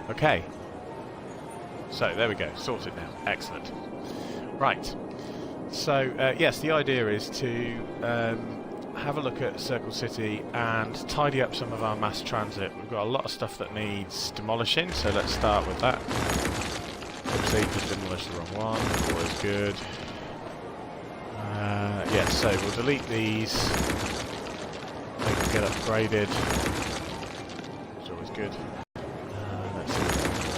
Okay. So, there we go. Sorted now. Excellent. Right. So, yes, the idea is to have a look at Circle City and tidy up some of our mass transit. We've got a lot of stuff that needs demolishing, so let's start with that. Oopsie, just demolished the wrong one. Always good. Yes, so we'll delete these. They can get upgraded. It's always good. Let's see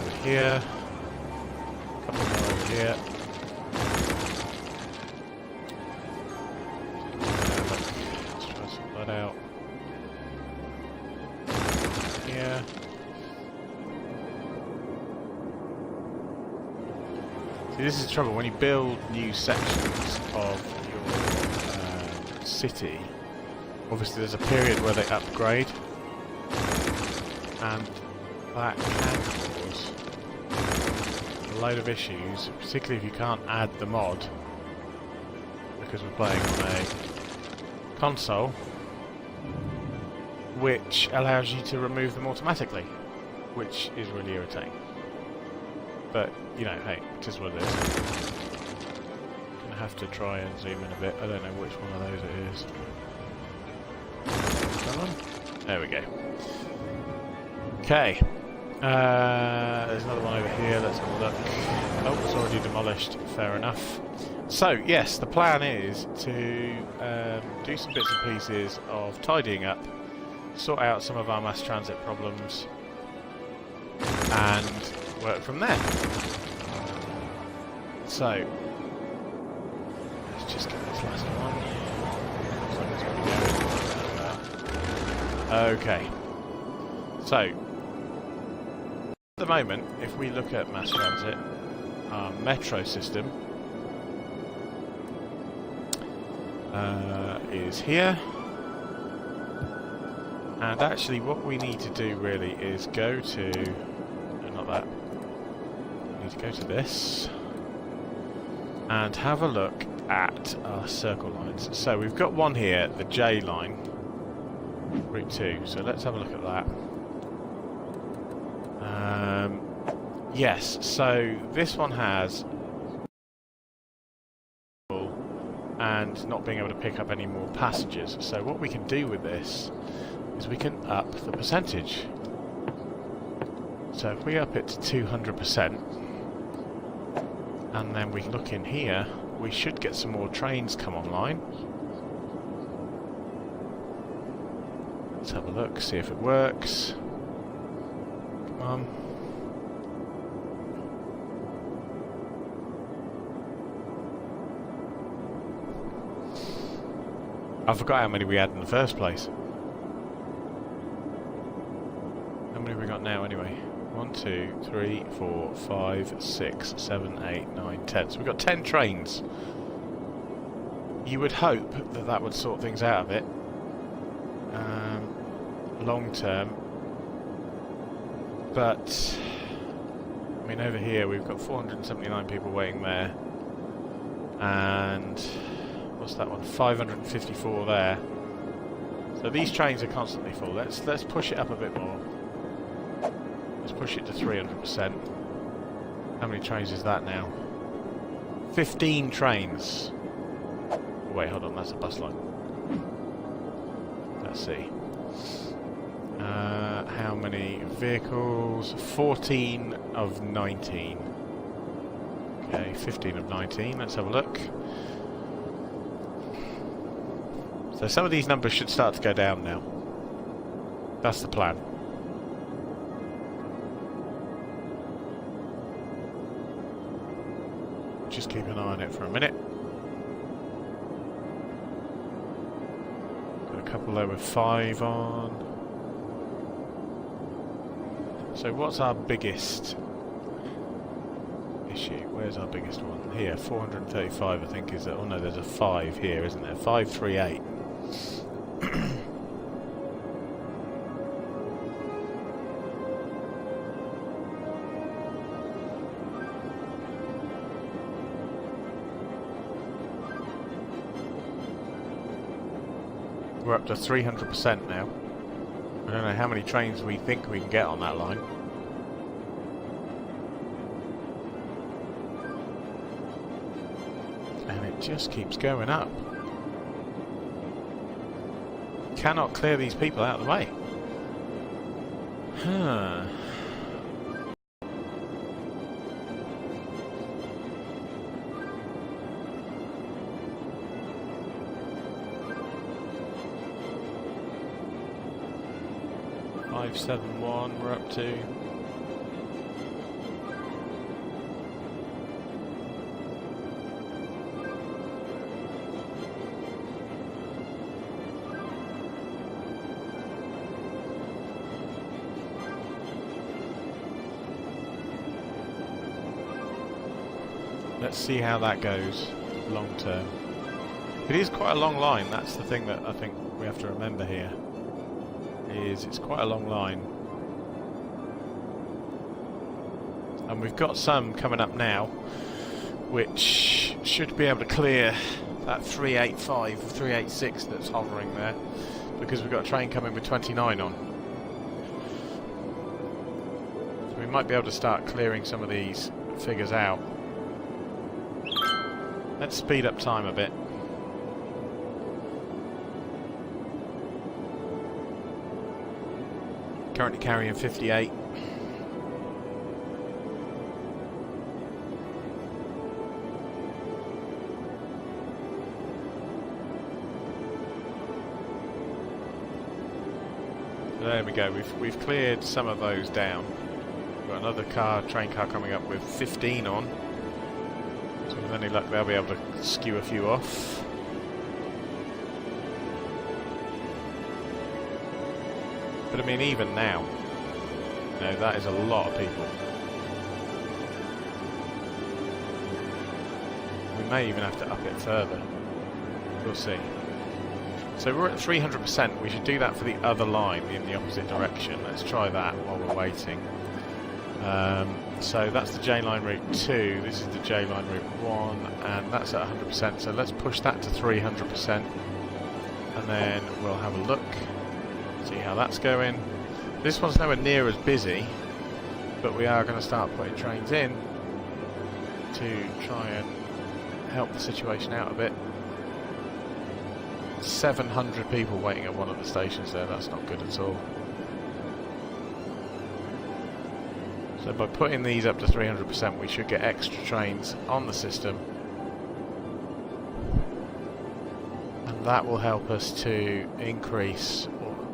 over here. A couple more over here. Let's try some blood out. Here. See, this is the trouble. When you build new sections of your city, obviously there's a period where they upgrade, and that can cause a load of issues, particularly if you can't add the mod, because we're playing on a console, which allows you to remove them automatically, which is really irritating. But, you know, hey, it is what it is. Gonna have to try and zoom in a bit. I don't know which one of those it is. That one? There we go. Okay. There's another one over here. Let's have a look. Oh, it's already demolished. Fair enough. So, yes, the plan is to do some bits and pieces of tidying up, sort out some of our mass transit problems, and work from there. So, let's just get this last one. Okay. So, at the moment, if we look at mass transit, our metro system is here. And actually what we need to do really is go to... no, not that. We need to go to this and have a look at our circle lines. So we've got one here, the J line, route 2. So let's have a look at that. Yes, so this one has and not being able to pick up any more passengers. So what we can do with this is we can up the percentage. So if we up it to 200%, and then we look in here, we should get some more trains come online. Let's have a look, see if it works. Come on. I forgot how many we had in the first place. How many have we got now anyway? 1, 2, 3, 4, 5, 6, 7, 8, 9, 10. So we've got 10 trains. You would hope that that would sort things out a bit. Long term. But, I mean, over here we've got 479 people waiting there. And... what's that one? 554 there. So these trains are constantly full. Let's push it up a bit more. Let's push it to 300%. How many trains is that now? 15 trains. Oh, wait, hold on. That's a bus line. Let's see. How many vehicles? 14 of 19. Okay, 15 of 19. Let's have a look. So some of these numbers should start to go down now. That's the plan. Just keep an eye on it for a minute. Got a couple there with 5 on. So what's our biggest issue? Where's our biggest one? Here, 435 I think is... oh no, there's a 5 here, isn't there? 538. We're up to 300% now. I don't know how many trains we think we can get on that line. just keeps going up. Cannot clear these people out of the way. Huh. .571 we're up to. Let's see how that goes long term. It is quite a long line, that's the thing that I think we have to remember here. Is it's quite a long line. And we've got some coming up now which should be able to clear that 385, 386 that's hovering there, because we've got a train coming with 29 on. So we might be able to start clearing some of these figures out. Let's speed up time a bit. Currently carrying 58. There we go. We've cleared some of those down. We've got another train car coming up with 15 on. So with any luck, they'll be able to skew a few off. But I mean, even now, you know, that is a lot of people. We may even have to up it further. We'll see. So we're at 300%. We should do that for the other line in the opposite direction. Let's try that while we're waiting. So that's the J line route 2. This is the J line route 1, and that's at 100%. So let's push that to 300%, and then we'll have a look. See how that's going. This one's nowhere near as busy, but we are going to start putting trains in to try and help the situation out a bit. 700 people waiting at one of the stations there, that's not good at all. So by putting these up to 300%, we should get extra trains on the system, and that will help us to increase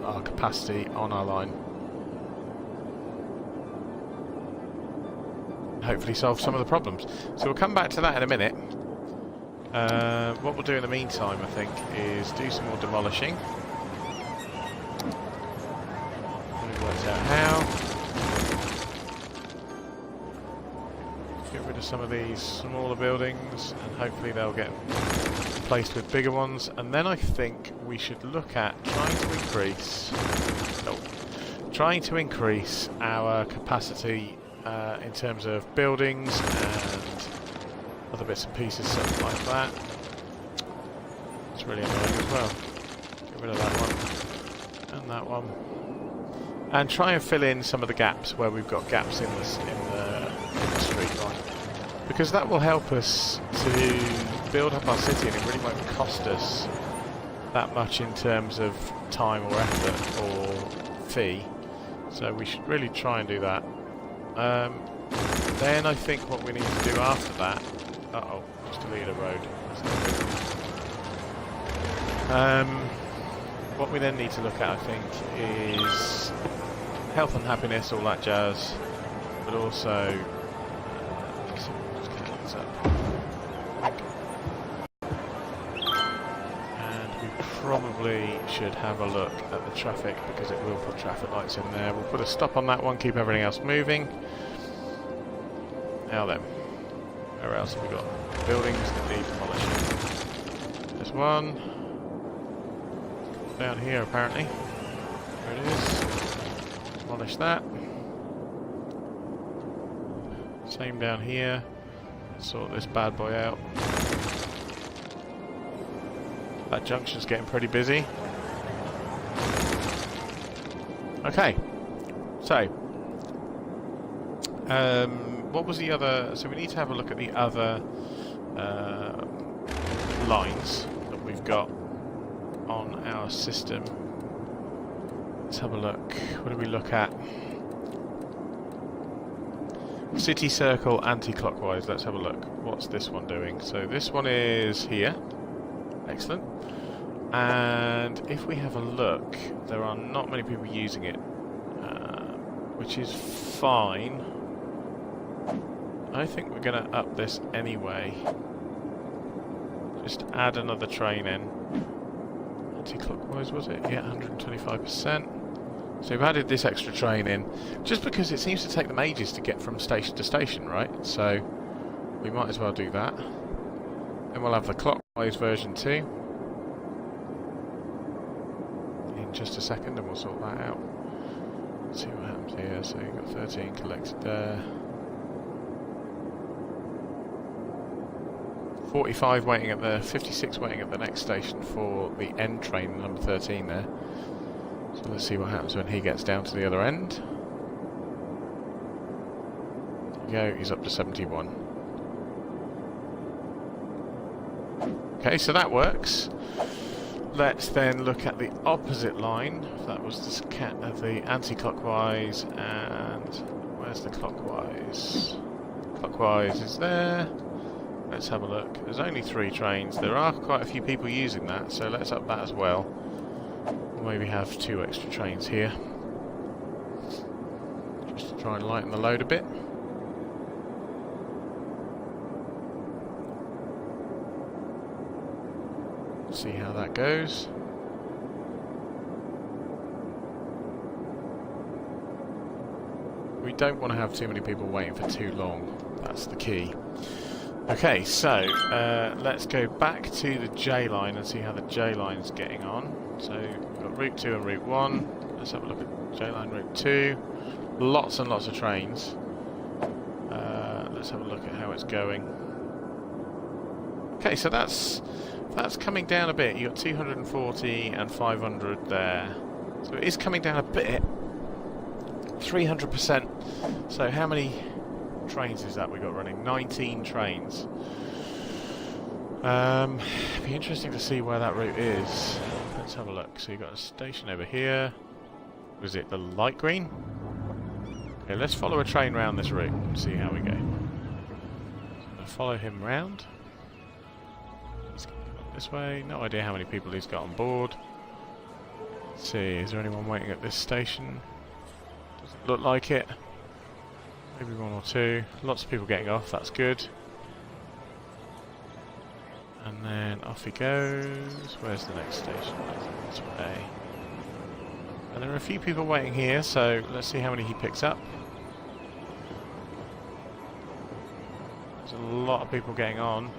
our capacity on our line. Hopefully solve some of the problems. So we'll come back to that in a minute. What we'll do in the meantime, I think, is do some more demolishing. It works out how. Get rid of some of these smaller buildings, and hopefully they'll get replaced with bigger ones. And then I think we should look at trying to increase our capacity in terms of buildings and other bits and pieces, something like that. It's really annoying as well. Get rid of that one and that one, and try and fill in some of the gaps where we've got gaps in the street line, because that will help us to build up our city, and it really won't cost us that much in terms of time or effort or fee. So we should really try and do that. Then I think what we need to do after that... Uh-oh, just delete a road. That's not good. What we then need to look at, I think, is health and happiness, all that jazz, but also... just get this up. And we probably should have a look at the traffic, because it will put traffic lights in there. We'll put a stop on that one, keep everything else moving. Now then, where else have we got? Buildings that need demolishing. There's one down here apparently. There it is. Demolish that. Same down here. Let's sort this bad boy out. That junction's getting pretty busy. Okay, so what was the other? So we need to have a look at the other lines that we've got on our system. Let's have a look. What do we look at? City circle anti-clockwise. Let's have a look. What's this one doing? So this one is here. Excellent. And if we have a look, there are not many people using it, which is fine. I think we're going to up this anyway. Just add another train in. Anti-clockwise, was it? Yeah, 125%. So we've added this extra train in, just because it seems to take them ages to get from station to station, right? So we might as well do that. Then we'll have the clockwise version 2 in just a second, and we'll sort that out. Let's see what happens here. So you've got 13 collected there. 45 waiting at the 56 waiting at the next station for the end train, number 13 there. So let's see what happens when he gets down to the other end. There you go, he's up to 71. Okay, so that works. Let's then look at the opposite line. That was the anti-clockwise, and where's the clockwise? Clockwise is there. Let's have a look. There's only 3 trains. There are quite a few people using that, so let's up that as well. We'll maybe have 2 extra trains here, just to try and lighten the load a bit. See how that goes. We don't want to have too many people waiting for too long. That's the key. Okay, so let's go back to the J line and see how the J line's getting on. So we've got route 2 and route 1. Let's have a look at J line route 2. Lots and lots of trains. Let's have a look at how it's going. Okay, so that's coming down a bit. You've got 240 and 500 there. So it is coming down a bit. 300%. So how many trains is that we got running? 19 trains. It'd be interesting to see where that route is. Let's have a look. So you've got a station over here. Was it the light green? Okay, let's follow a train round this route and see how we go. So I'm going to follow him round. He's going this way. No idea how many people he's got on board. Let's see, is there anyone waiting at this station? Doesn't look like it. Maybe 1 or 2. Lots of people getting off, that's good. And then off he goes. Where's the next station? This way. And there are a few people waiting here, so let's see how many he picks up. There's a lot of people getting on.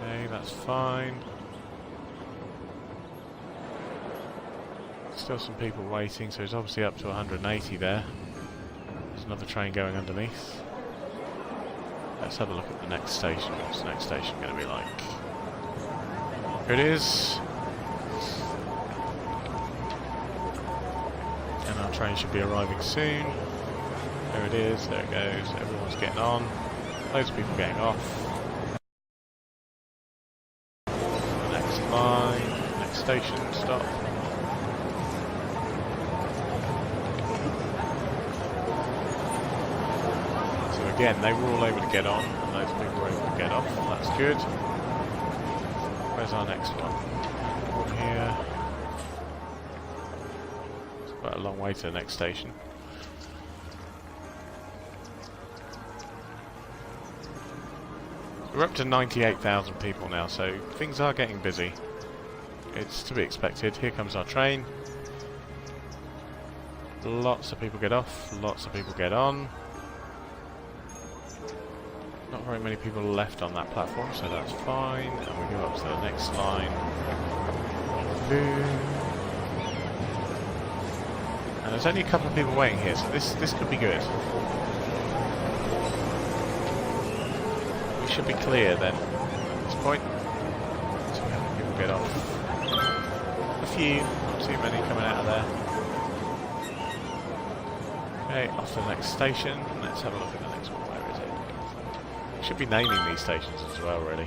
Okay, that's fine. Still some people waiting, so he's obviously up to 180 there. There's another train going underneath. Let's have a look at the next station. What's the next station going to be like? Here it is. And our train should be arriving soon. There it is, there it goes. Everyone's getting on. Loads of people getting off. Next line, next station, stop. Again, they were all able to get on, and those people were able to get off. That's good. Where's our next one? Over here. It's quite a long way to the next station. We're up to 98,000 people now, so things are getting busy. It's to be expected. Here comes our train. Lots of people get off, lots of people get on. Not very many people left on that platform, so that's fine. And we go up to the next line. And there's only a couple of people waiting here, so this could be good. We should be clear then at this point. So we have people get off. A few, not too many coming out of there. Okay, off to the next station. Let's have a look at the next one. Where is it? should be naming these stations as well, really.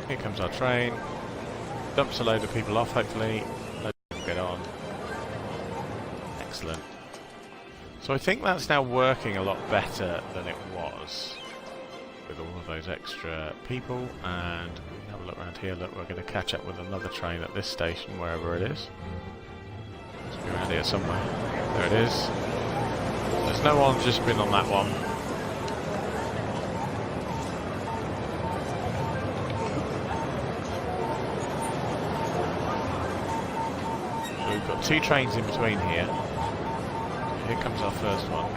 Here comes our train. Dumps a load of people off, hopefully. Load of people get on. Excellent. So I think that's now working a lot better than it was with all of those extra people. And we can have a look around here. Look, we're going to catch up with another train at this station, wherever it is. It's around here somewhere. There it is. There's no one just been on that one. We've got two trains in between here. Here comes our first one.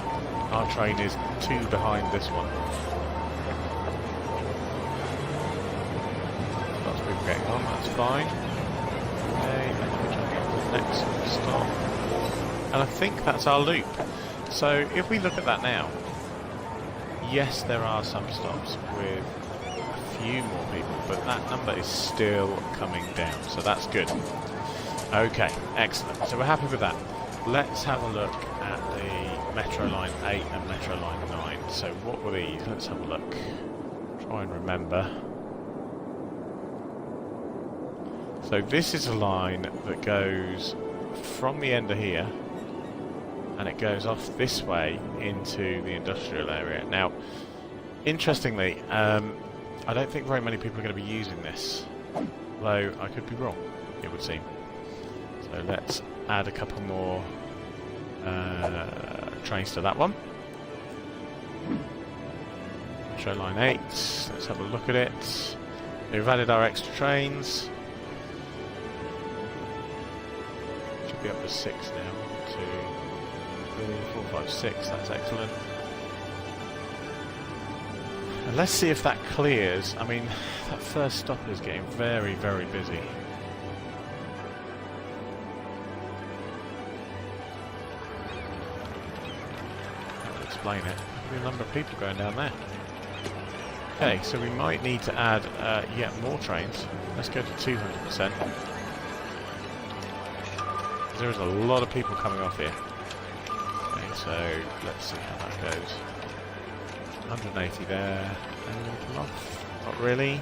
Our train is two behind this one. Lots of people getting on, that's fine. Okay, and we're trying to get to the next stop. And I think that's our loop. So if we look at that now, yes, there are some stops with a few more people, but that number is still coming down, so that's good. Okay, excellent. So we're happy with that. Let's have a look at the Metro Line 8 and Metro Line 9. So what were these? Let's have a look. Try and remember. So this is a line that goes from the end of here and it goes off this way into the industrial area. Now, interestingly, I don't think very many people are going to be using this, though I could be wrong, it would seem. So let's add a couple more trains to that one. Metro Line 8, let's have a look at it. We've added our extra trains. Should be up to 6 now. 1, 2, 3, 4, 5, 6, that's excellent. And let's see if that clears. I mean, that first stop is getting very, very busy. Explain it. Look at the number of people going down there. Okay, so we might need to add yet more trains. Let's go to 200%. There is a lot of people coming off here. Okay, so let's see how that goes. 180 there. Anyone off? Not really.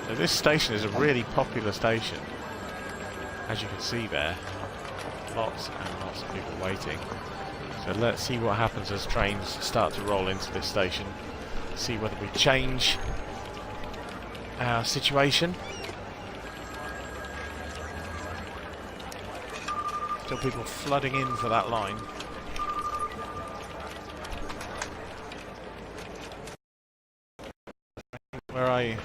So this station is a really popular station. As you can see there, lots and lots of people waiting. So let's see what happens as trains start to roll into this station. See whether we change our situation. Still people flooding in for that line. Where are you?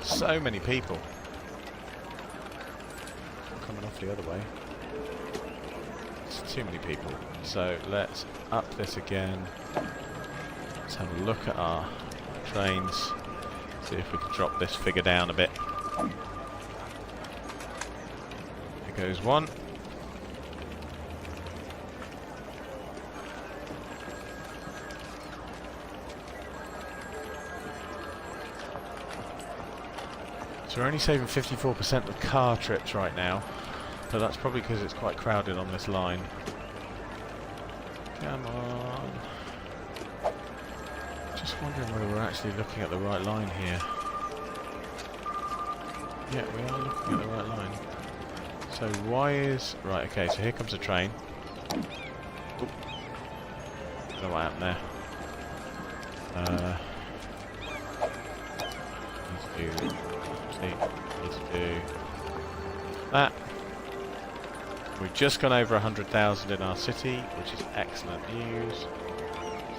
So many people. Coming off the other way. It's too many people. So let's up this again. Let's have a look at our trains. See if we can drop this figure down a bit. There goes one. So we're only saving 54% of car trips right now, but that's probably because it's quite crowded on this line. Come on. Just wondering whether we're actually looking at the right line here. Yeah, we are looking at the right line. So why is... Right, okay, so here comes a train. Ooh. Don't know what happened there. Need to do that. We've just gone over 100,000 in our city, which is excellent news.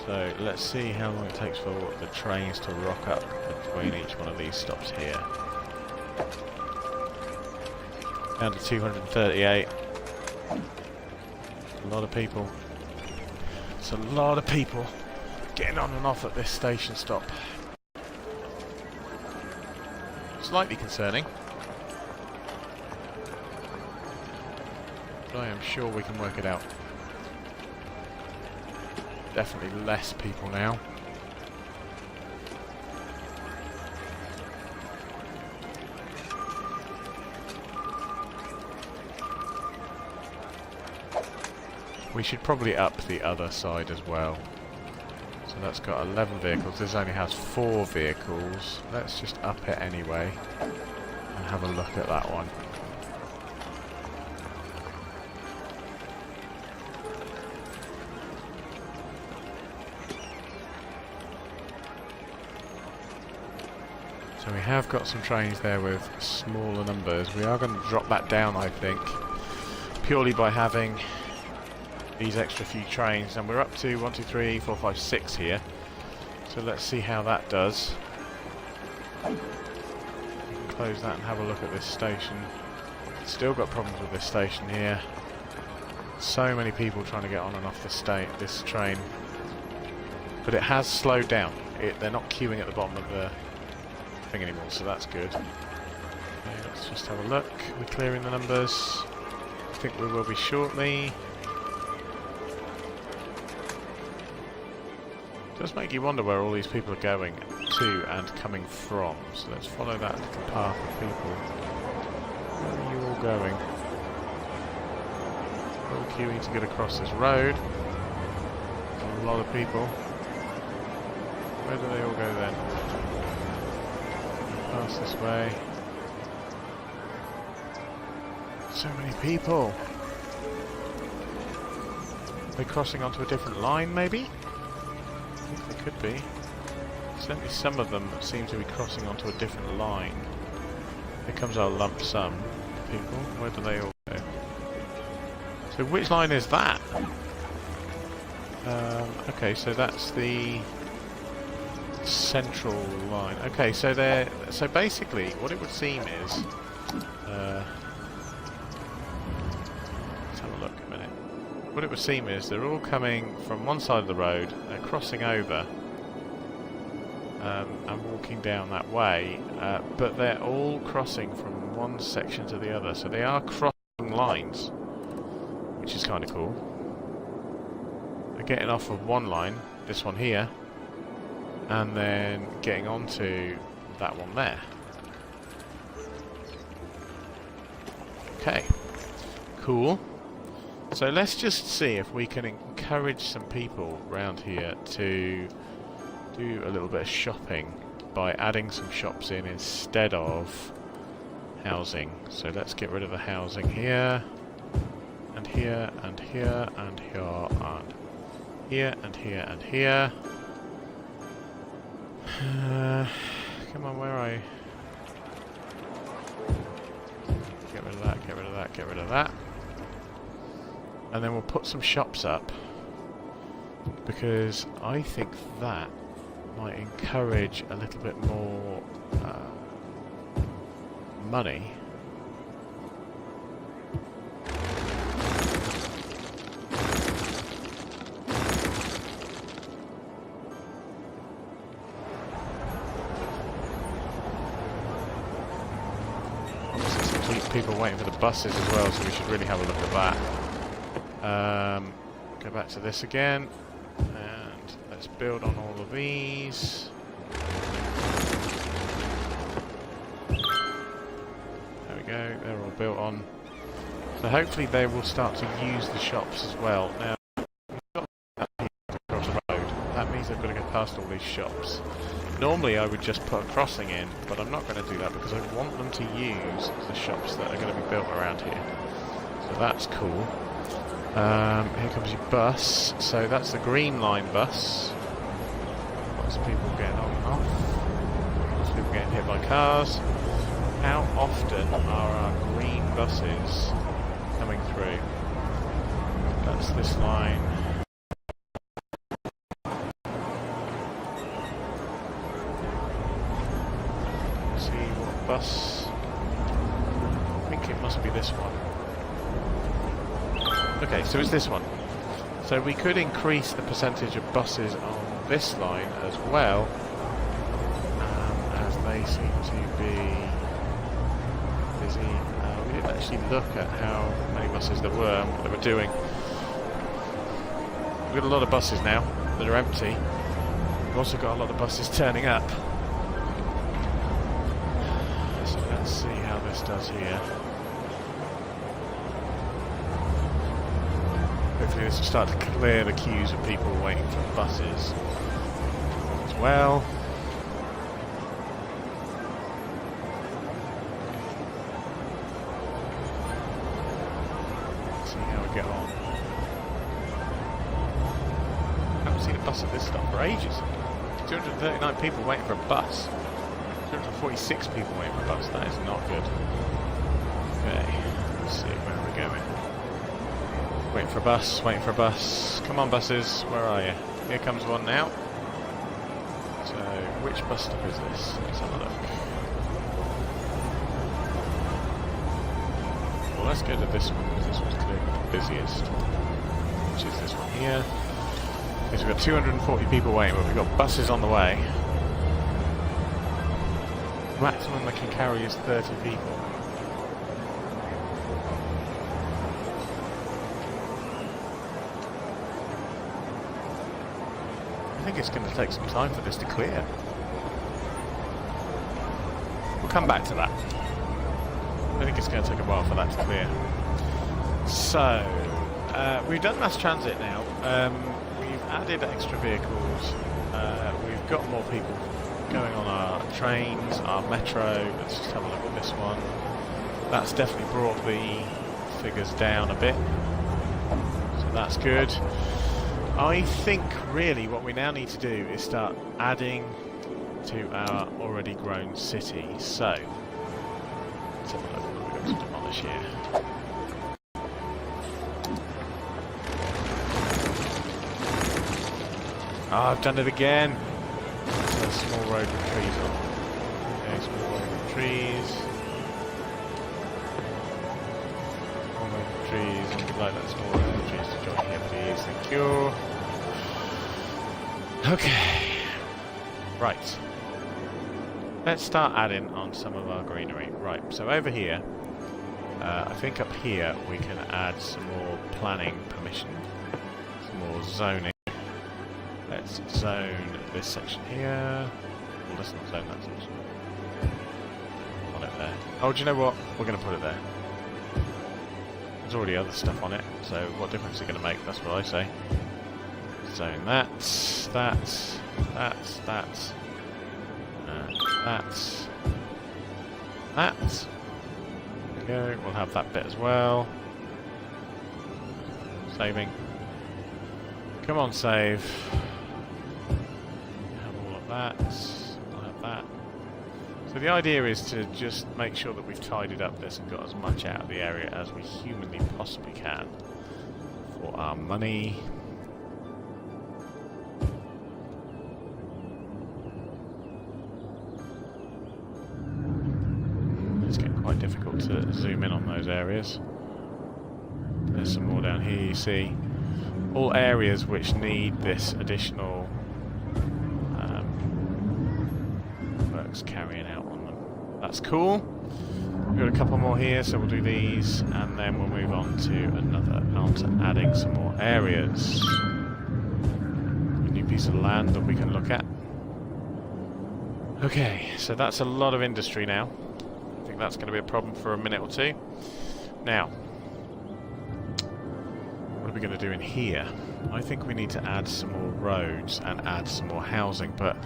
So let's see how long it takes for the trains to rock up between each one of these stops here. Down to 238. A lot of people. It's a lot of people getting on and off at this station stop. Slightly concerning. But I am sure we can work it out. Definitely less people now. We should probably up the other side as well. So that's got 11 vehicles. This only has 4 vehicles. Let's just up it anyway and have a look at that one. So we have got some trains there with smaller numbers. We are going to drop that down, I think, purely by having these extra few trains, and we're up to 1, 2, 3, 4, 5, 6 here. So let's see how that does. We can close that and have a look at this station. Still got problems with this station here. So many people trying to get on and off this train, but it has slowed down. They're not queuing at the bottom of the thing anymore, so that's good. Okay, let's just have a look. We're clearing the numbers. I think we will be shortly. Does make you wonder where all these people are going to and coming from. So let's follow that little path of people. Where are you all going? All queuing to get across this road. A lot of people. Where do they all go then? Pass this way. So many people. Are they crossing onto a different line, maybe? I think they could be. Certainly some of them seem to be crossing onto a different line. Here comes our lump sum people. Where do they all go? So which line is that? Okay, so that's the central line. Okay, so basically what it would seem is let's have a look a minute. What it would seem is they're all coming from one side of the road, they're crossing over and walking down that way, but they're all crossing from one section to the other, so they are crossing lines, which is kind of cool. They're getting off of one line, this one here, and then getting onto that one there. Okay, cool. So let's just see if we can encourage some people around here to do a little bit of shopping by adding some shops in instead of housing. So let's get rid of the housing here, and here, and here, and here, and here, and here, and here. Come on, where are you? Get rid of that, get rid of that, get rid of that. And then we'll put some shops up, because I think that might encourage a little bit more money. People waiting for the buses as well, so we should really have a look at that. Go back to this again, and let's build on all of these. There we go, they're all built on. So hopefully they will start to use the shops as well. Now, we've got that across the road. That means they've got to go past all these shops. Normally I would just put a crossing in, but I'm not going to do that because I want them to use the shops that are going to be built around here. So that's cool. Here comes your bus. So that's the green line bus. Lots of people getting on and off. Lots of people getting hit by cars. How often are our green buses coming through? That's this line. Bus. I think it must be this one. Okay, so it's this one. So we could increase the percentage of buses on this line as well, as they seem to be busy. We didn't actually look at how many buses there were and what they were doing. We've got a lot of buses now that are empty. We've also got a lot of buses turning up. Let's see how this does here. Hopefully hopefully this will start to clear the queues of people waiting for buses as well. Let's see how we get on. I haven't seen a bus at this stop for ages. 239 people waiting for a bus. 246 people waiting for a bus. That is not good. Okay, let's see where we're going. Waiting for a bus, waiting for a bus. Come on buses, where are you? Here comes one now. So, which bus stop is this? Let's have a look. Well, let's go to this one, because this one's clearly the busiest. Which is this one here. Because we've got 240 people waiting, but we've got buses on the way. Maximum they can carry is 30 people. I think it's going to take some time for this to clear. We'll come back to that. I think it's going to take a while for that to clear. So, we've done mass transit now. We've added extra vehicles. We've got more people going on our trains, our metro. Let's just have a look at this one. That's definitely brought the figures down a bit. So that's good. I think really what we now need to do is start adding to our already grown city. So, let's have a look what we've got to demolish here. Oh, I've done it again. A small road with trees on. Okay, small road with trees. Small road with trees, and we'd like that small road with trees to join here, please. Thank you. Okay. Right. Let's start adding on some of our greenery. Right, so over here, I think up here we can add some more planning permission, some more zoning. Let's zone this section here. Well, let's not zone that section. On it there. Oh, do you know what? We're going to put it there. There's already other stuff on it, so what difference is it going to make? That's what I say. Zone that, that, that, that, that, that. There we go. We'll have that bit as well. Saving. Come on, save. That, I'll have that. So the idea is to just make sure that we've tidied up this and got as much out of the area as we humanly possibly can for our money. It's getting quite difficult to zoom in on those areas. There's some more down here, you see. All areas which need this additional carrying out on them. That's cool. We've got a couple more here, so we'll do these, and then we'll move on to adding some more areas. A new piece of land that we can look at. Okay, so that's a lot of industry now. I think that's going to be a problem for a minute or two. Now, what are we going to do in here? I think we need to add some more roads and add some more housing, but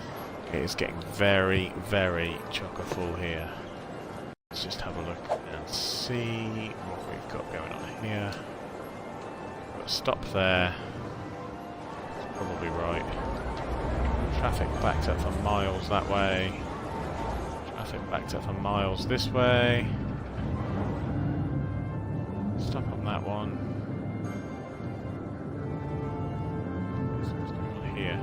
it is getting very, very chock-a-full here. Let's just have a look and see what we've got going on here. Got a stop there. That's probably right. Traffic backed up for miles that way. Traffic backed up for miles this way. Stop on that one. What's going on here?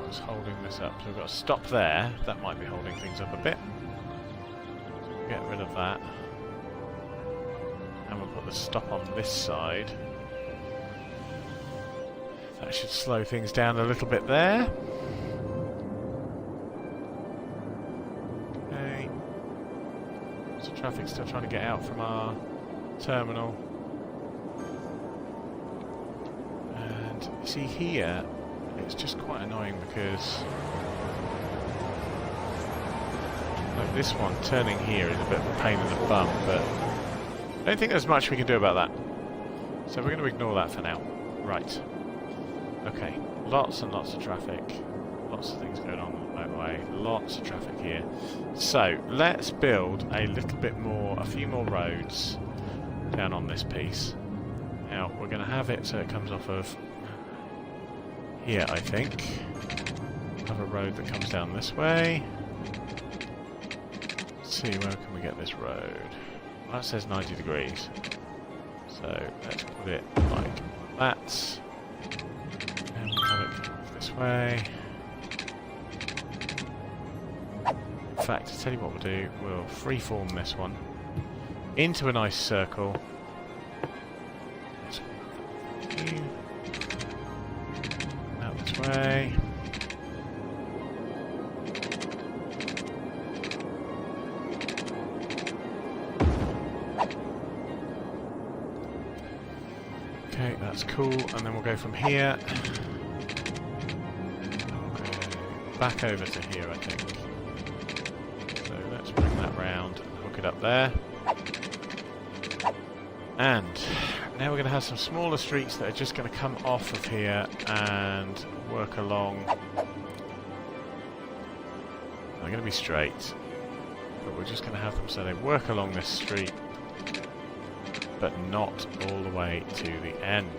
What's holding this up? So we've got a stop there. That might be holding things up a bit. Get rid of that. And we'll put the stop on this side. That should slow things down a little bit there. Okay. So traffic's still trying to get out from our terminal. And you see here, it's just quite annoying because like this one turning here is a bit of a pain in the bum, but I don't think there's much we can do about that. So we're going to ignore that for now. Right. Okay. Lots and lots of traffic. Lots of things going on the motorway. Lots of traffic here. So let's build a little bit more, a few more roads down on this piece. Now we're going to have it so it comes off of here, I think. Have a road that comes down this way. Let's see, where can we get this road? Well, that says 90 degrees. So let's put it like that. And we'll have it come off this way. In fact, to tell you what we'll do, we'll freeform this one into a nice circle. Out this way. Okay, that's cool, and then we'll go from here. We'll go back over to here, I think. So let's bring that round and hook it up there. And now we're going to have some smaller streets that are just going to come off of here and work along. They're going to be straight, but we're just going to have them so they work along this street, but not all the way to the end.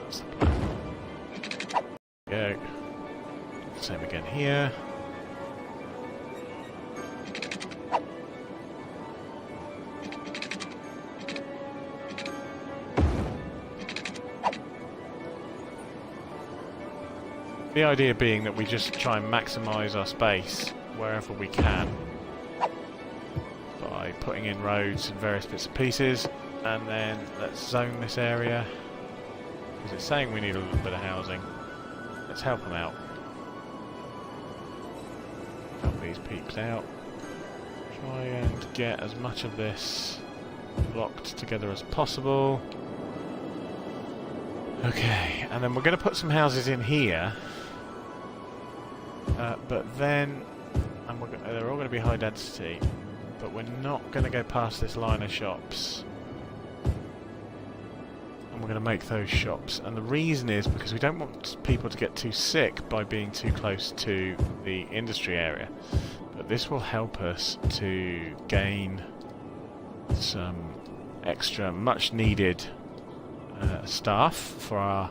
That's the plan. Go. Same again here. The idea being that we just try and maximise our space wherever we can by putting in roads and various bits and pieces. And then let's zone this area, because it's saying we need a little bit of housing. Let's help them out. Help these peeps out. Try and get as much of this blocked together as possible. Okay, and then we're going to put some houses in here. But then, they're all going to be high density, but we're not going to go past this line of shops. And we're going to make those shops. And the reason is because we don't want people to get too sick by being too close to the industry area. But this will help us to gain some extra, much needed staff for our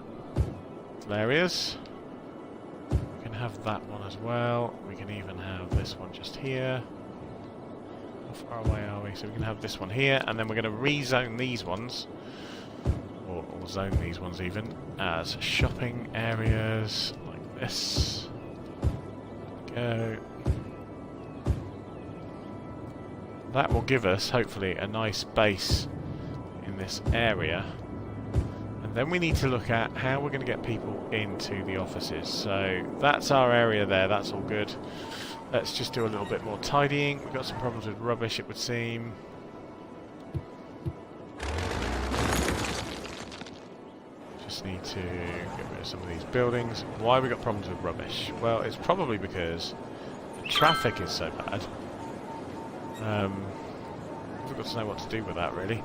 areas. We can have that one as well. We can even have this one just here. How far away are we? So we can have this one here, and then we're going to rezone these ones, or zone these ones even, as shopping areas like this. There we go. That will give us, hopefully, a nice base in this area. And then we need to look at how we're going to get people into the offices. So that's our area there, that's all good. Let's just do a little bit more tidying. We've got some problems with rubbish, it would seem. Just need to get rid of some of these buildings. Why have we got problems with rubbish? Well, it's probably because the traffic is so bad. We've got to know what to do with that, really.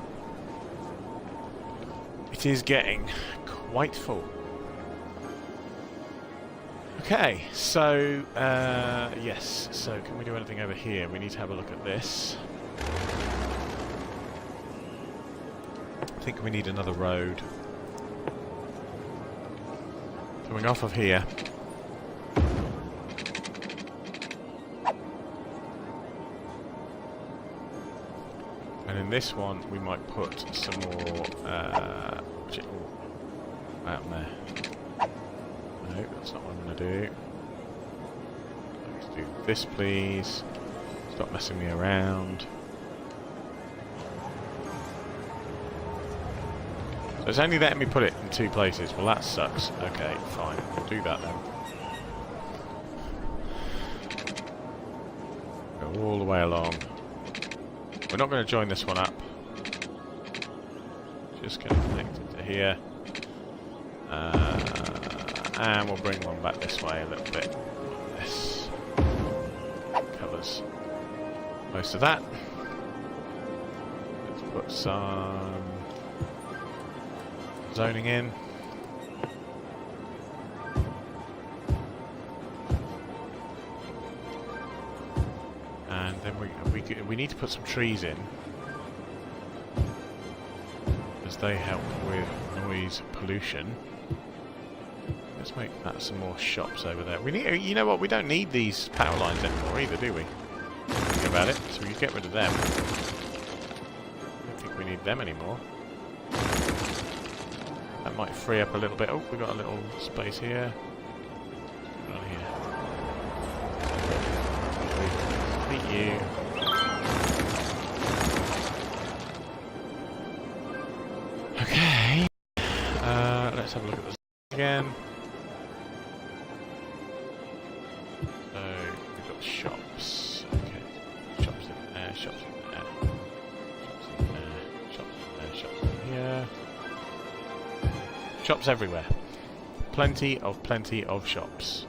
It is getting quite full. Okay, so yes, so can we do anything over here? We need to have a look at this. I think we need another road coming off of here. And in this one, we might put some more out there. No, that's not what I'm going to do. Let's do this, please. Stop messing me around. So it's only letting me put it in 2 places. Well, that sucks. Okay, fine. We'll do that then. Go all the way along. We're not going to join this one up. Just going to connect it to here. And we'll bring one back this way a little bit. Like this. Covers most of that. Let's put some zoning in. And then we need to put some trees in, as they help with noise pollution. Let's make that some more shops over there. We need, you know what? We don't need these power lines anymore either, do we? Think about it. So we get rid of them. I don't think we need them anymore. That might free up a little bit. Oh, we got a little space here. Put it on here. Meet you. Okay. Let's have a look at this again. So we've got shops. Okay. Shops in there, shops in there. Shops in there, shops in there, shops in here. Shops everywhere. Plenty of shops.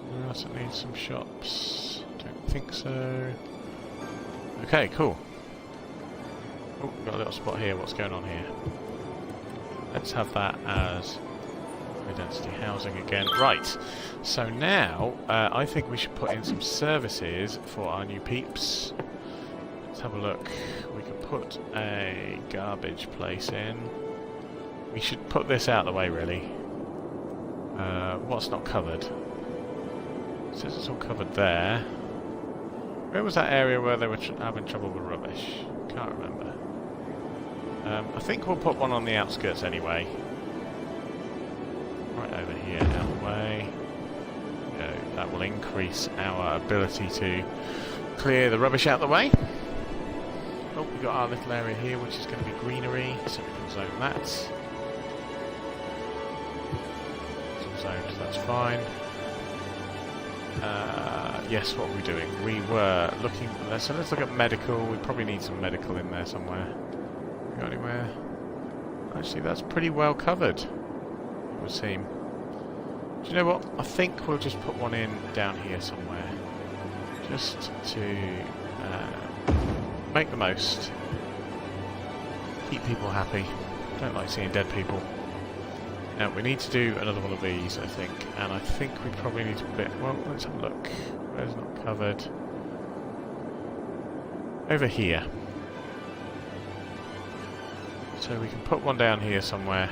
Where else it needs some shops? Don't think so. Okay, cool. Oh, we've got a little spot here. What's going on here? Let's have that as high density housing again. Right. So now, I think we should put in some services for our new peeps. Let's have a look. We can put a garbage place in. We should put this out of the way, really. What's not covered? It says it's all covered there. Where was that area where they were having trouble with rubbish? Can't remember. I think we'll put one on the outskirts anyway. Right over here, out of the way. That will increase our ability to clear the rubbish out of the way. Oh, we've got our little area here which is going to be greenery, so we can zone that. It's all zoned, so that's fine. Yes, what were we doing? We were looking... So let's look at medical. We probably need some medical in there somewhere. Got anywhere? Actually, that's pretty well covered, it would seem. Do you know what? I think we'll just put one in down here somewhere. Just to make the most. Keep people happy. Don't like seeing dead people. Now, we need to do another one of these, I think. And I think we probably need to put it... Well, let's have a look. Where's not covered? Over here. So we can put one down here somewhere.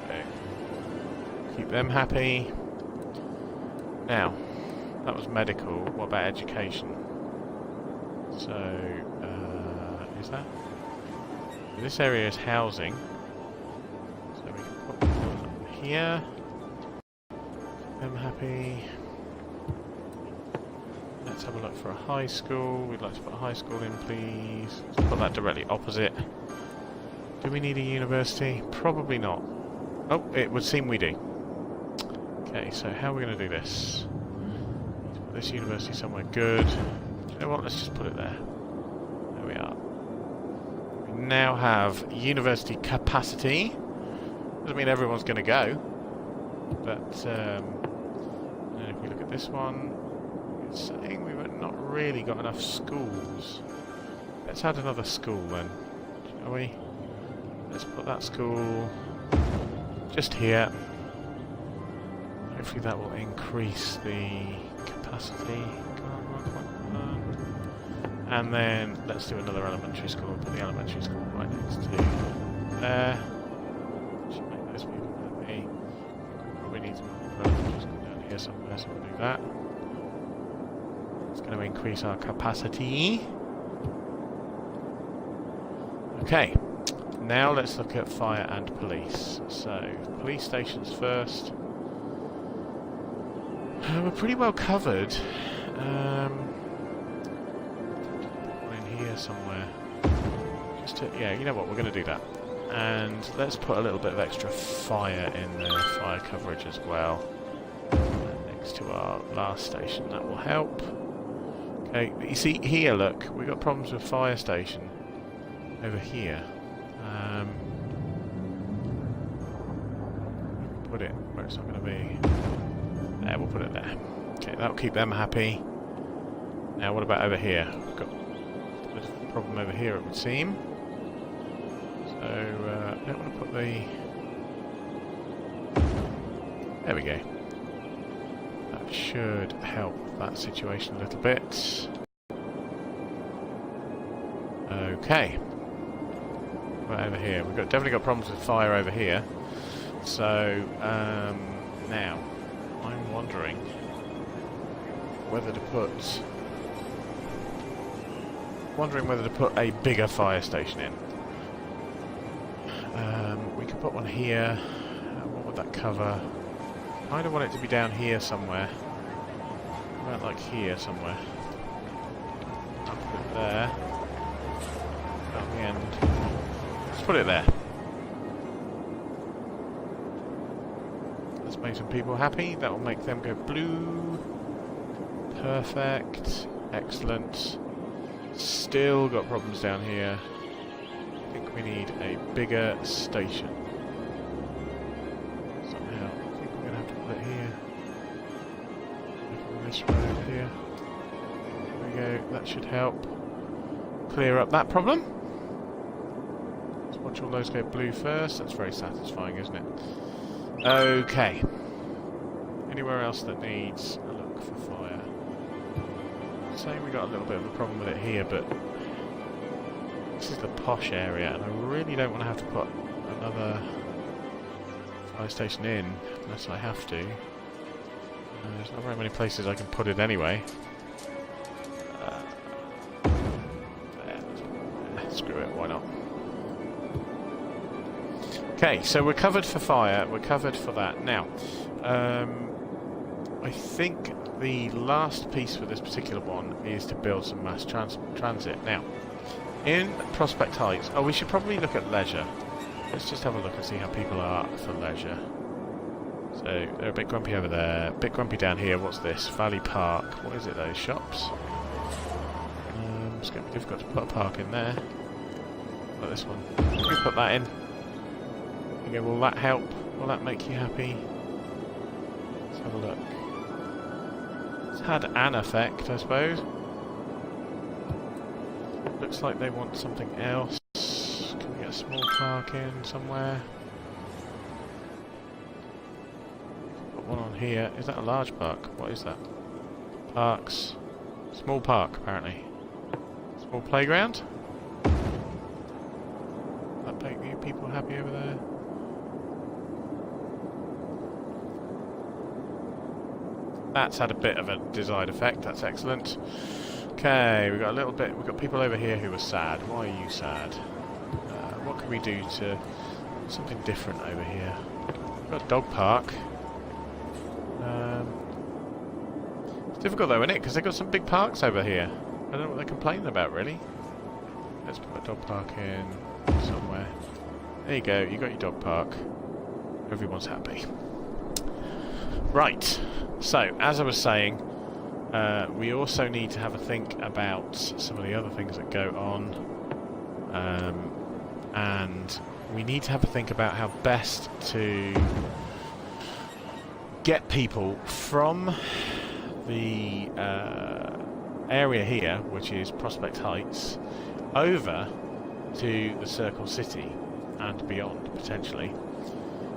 Okay. Keep them happy. Now, that was medical. What about education? So, is that? This area is housing. So we can put one here. Keep them happy. Let's have a look for a high school. We'd like to put a high school in, please. Let's put that directly opposite. Do we need a university? Probably not. Oh, it would seem we do. Okay, so how are we going to do this? Let's put this university somewhere good. You know what? Let's just put it there. There we are. We now have university capacity. Doesn't mean everyone's going to go. But and if we look at this one, it's saying we've not really got enough schools. Let's add another school then, shall we? Let's put that school just here. Hopefully that will increase the capacity. And then let's do another elementary school. We'll put the elementary school right next to there. Should make those people happy. We need to put an elementary school down here somewhere, so we'll do that. It's going to increase our capacity. Okay, now let's look at fire and police. So, police stations first. We're pretty well covered. In here somewhere. Just to, yeah, you know what? We're going to do that. And let's put a little bit of extra fire in there, fire coverage as well. Next to our last station, that will help. Okay, you see here, look, we've got problems with fire station over here. Put it where it's not going to be. There, we'll put it there. Okay, that'll keep them happy. Now, what about over here? We've got a bit of a problem over here, it would seem. So, I don't want to put the... There we go. That should help that situation a little bit. Okay. Right over here. We've definitely got problems with fire over here. So, now, I'm wondering whether to put a bigger fire station in. We could put one here. What would that cover? I don't want it to be down here somewhere. About like here somewhere. I'll put it there. At the end. Let's put it there. Let's make some people happy. That will make them go blue. Perfect. Excellent. Still got problems down here. I think we need a bigger station. Somehow. I think we're going to have to put it here. On this road here. There we go. That should help clear up that problem. Let's watch all those go blue first. That's very satisfying, isn't it? Okay. Anywhere else that needs a look for fire? I'm saying we got a little bit of a problem with it here, but this is the posh area, and I really don't want to have to put another fire station in unless I have to. There's not very many places I can put it anyway. Screw it, why not? Okay, so we're covered for fire, we're covered for that. Now, I think the last piece for this particular one is to build some mass transit. Now, in Prospect Heights, we should probably look at leisure. Let's just have a look and see how people are for leisure. So, they're a bit grumpy over there, a bit grumpy down here. What's this? Valley Park. What is it, those shops? It's going to be difficult to put a park in there. Like this one. We put that in. Okay, will that help? Will that make you happy? Let's have a look. It's had an effect, I suppose. Looks like they want something else. Can we get a small park in somewhere? Put one on here. Is that a large park? What is that? Parks. Small park, apparently. Small playground? That make you people happy over there? That's had a bit of a desired effect. That's excellent. Okay, we've got a little bit. We've got people over here who are sad. Why are you sad? What can we do to something different over here? We've got a dog park. It's difficult though, isn't it? Because they've got some big parks over here. I don't know what they're complaining about, really. Let's put a dog park in somewhere. There you go. You got your dog park. Everyone's happy. Right. So, as I was saying, we also need to have a think about some of the other things that go on. And we need to have a think about how best to get people from the area here, which is Prospect Heights, over to the Circle City and beyond, potentially.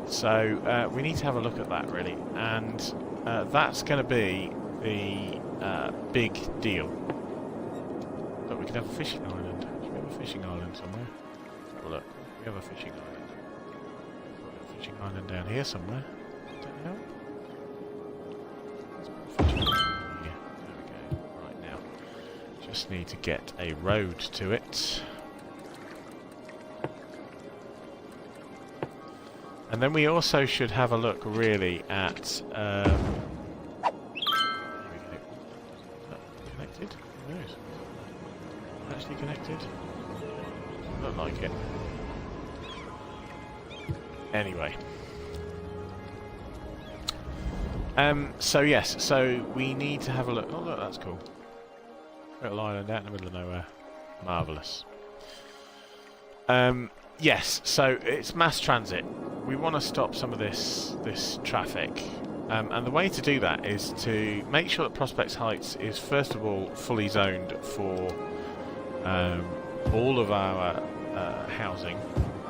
So we need to have a look at that, really, and that's going to be the big deal. But we could have a fishing island. Should we have a fishing island somewhere? Let's have a look. We have a fishing island. Put a fishing island down here somewhere. Does that help? Let's put a fishing island here. There we go. Right now. Just need to get a road to it. And then we also should have a look, really, at... there we go. Is that connected? Who knows? Actually connected? Look like it. Anyway. So yes, so we need to have a look. Oh look, that's cool. Little island out in the middle of nowhere. Marvellous. Yes, so it's mass transit. We want to stop some of this traffic. And the way to do that is to make sure that Prospect Heights is first of all fully zoned for all of our housing.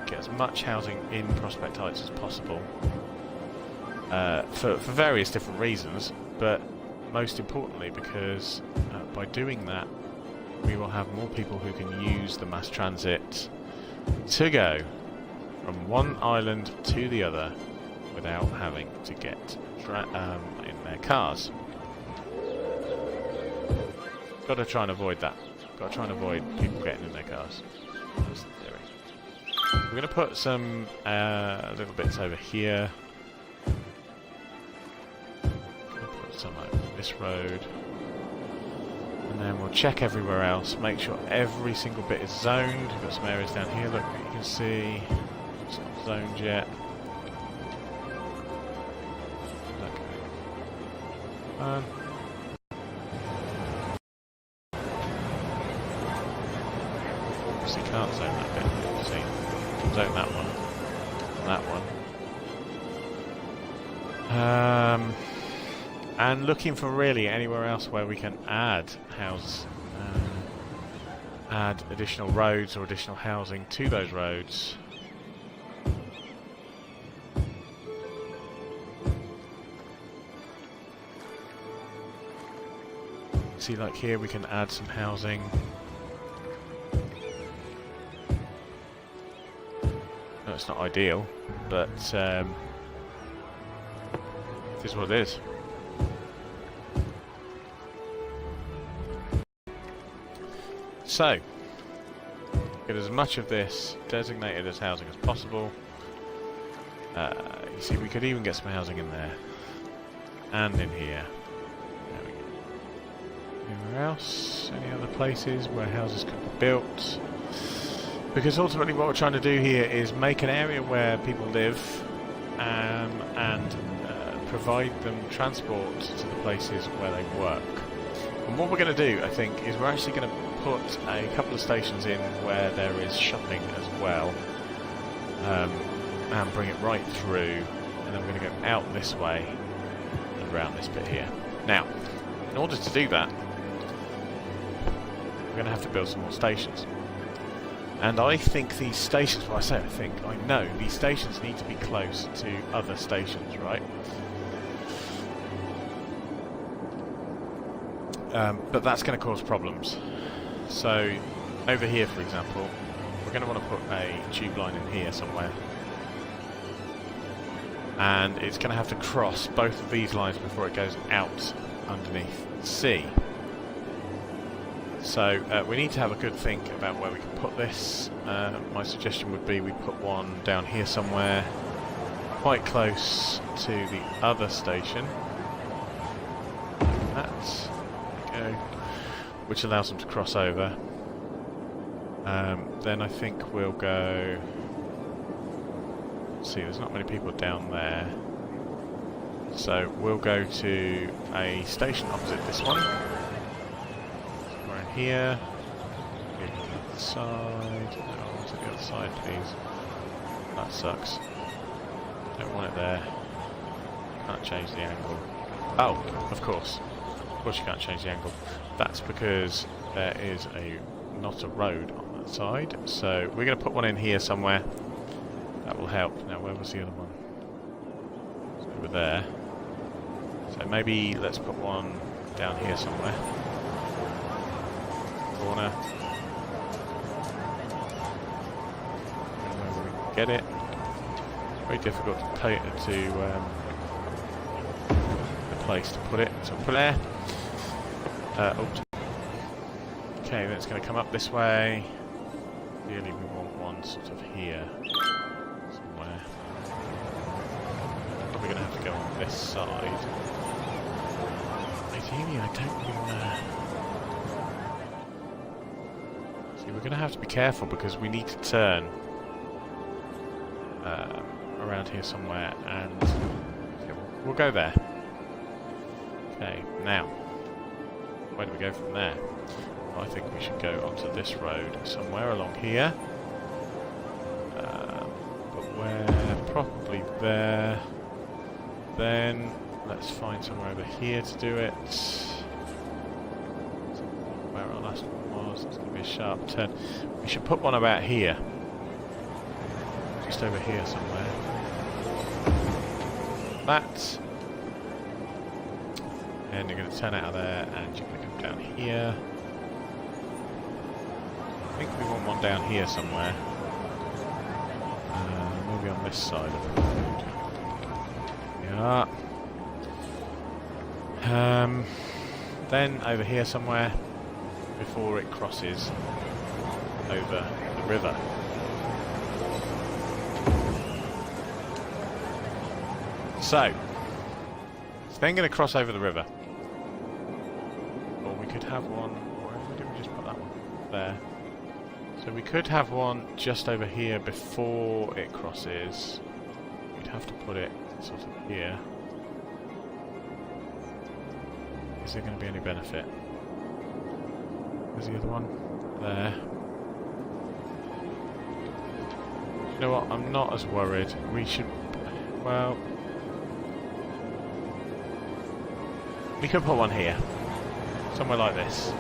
Get as much housing in Prospect Heights as possible for various different reasons, but most importantly because by doing that we will have more people who can use the mass transit to go from one island to the other without having to get in their cars. Got to try and avoid that. Got to try and avoid people getting in their cars. That's the theory. We're going to put some little bits over here. Put some over this road. And then we'll check everywhere else. Make sure every single bit is zoned. We've got some areas down here, look, you can see. It's not zoned yet. Obviously can't zone that bit. See, can zone that one, and that one. And looking for really anywhere else where we can add add additional roads or additional housing to those roads. See, like here we can add some housing. No, it's not ideal, but it is what it is. So, get as much of this designated as housing as possible. You see, we could even get some housing in there. And in here. Anywhere else? Any other places where houses could be built? Because ultimately what we're trying to do here is make an area where people live and provide them transport to the places where they work. And what we're going to do, I think, is we're actually going to put a couple of stations in where there is shopping as well, and bring it right through, and then we're going to go out this way and around this bit here. Now, in order to do that, we're going to have to build some more stations. And I think these stations, well I say I think, I know, these stations need to be close to other stations, right? But that's going to cause problems. So, over here for example, we're going to want to put a tube line in here somewhere. And it's going to have to cross both of these lines before it goes out underneath the sea. So we need to have a good think about where we can put this. My suggestion would be we put one down here somewhere, quite close to the other station. That, there we go, which allows them to cross over. Then I think we'll go. Let's see, there's not many people down there, so we'll go to a station opposite this one. Here, to the other side, no, to the other side please. That sucks. Don't want it there. Can't change the angle. Oh, of course you can't change the angle. That's because there is not a road on that side, so we're going to put one in here somewhere. That will help. Now where was the other one? It's over there. So maybe let's put one down here somewhere. Corner. Where we can get it. Very difficult to pay the place to put it. So we'll put it there. Oops. Okay, then it's going to come up this way. Really, we want one sort of here somewhere. Probably going to have to go on this side. Ideally, I don't really know. We're going to have to be careful because we need to turn around here somewhere, and okay, we'll go there. Okay, now where do we go from there? Well, I think we should go onto this road somewhere along here, but we're probably there. Then let's find somewhere over here to do it. Where our last one was, it's going to be a sharp turn. We should put one about here. Just over here somewhere. That. And you're going to turn out of there and you're going to come down here. I think we want one down here somewhere. Maybe on this side of the road. Yeah. Then over here somewhere before it crosses over the river. So, it's then going to cross over the river. Or we could have one... Where did we just put that one? There. So we could have one just over here before it crosses. We'd have to put it sort of here. Is there going to be any benefit? Where's the other one? There. You know what? I'm not as worried. We should... Well... We could put one here. Somewhere like this.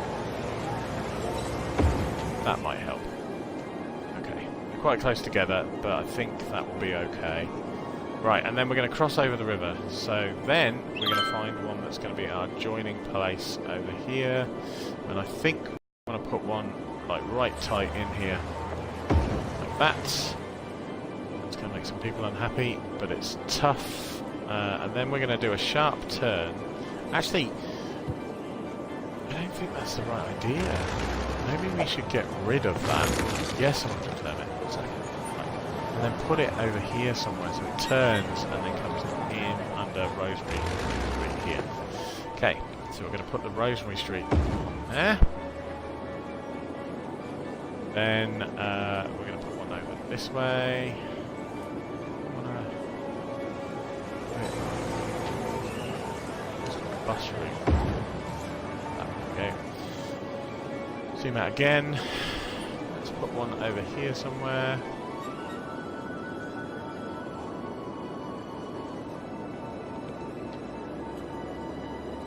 That might help. Okay. They're quite close together, but I think that will be okay. Right, and then we're going to cross over the river. So then we're going to find one that's going to be our joining place over here. And I think I'm going to put one like right tight in here. Like that. It's going to make some people unhappy, but it's tough. And then we're going to do a sharp turn. Actually, I don't think that's the right idea. Maybe we should get rid of that. Yes, I want to turn it. And then put it over here somewhere so it turns and then comes in under Rosemary Street here. Okay, so we're going to put the Rosemary Street there. Then we're going to put one over this way. Bus route. Okay. Zoom out again. Let's put one over here somewhere.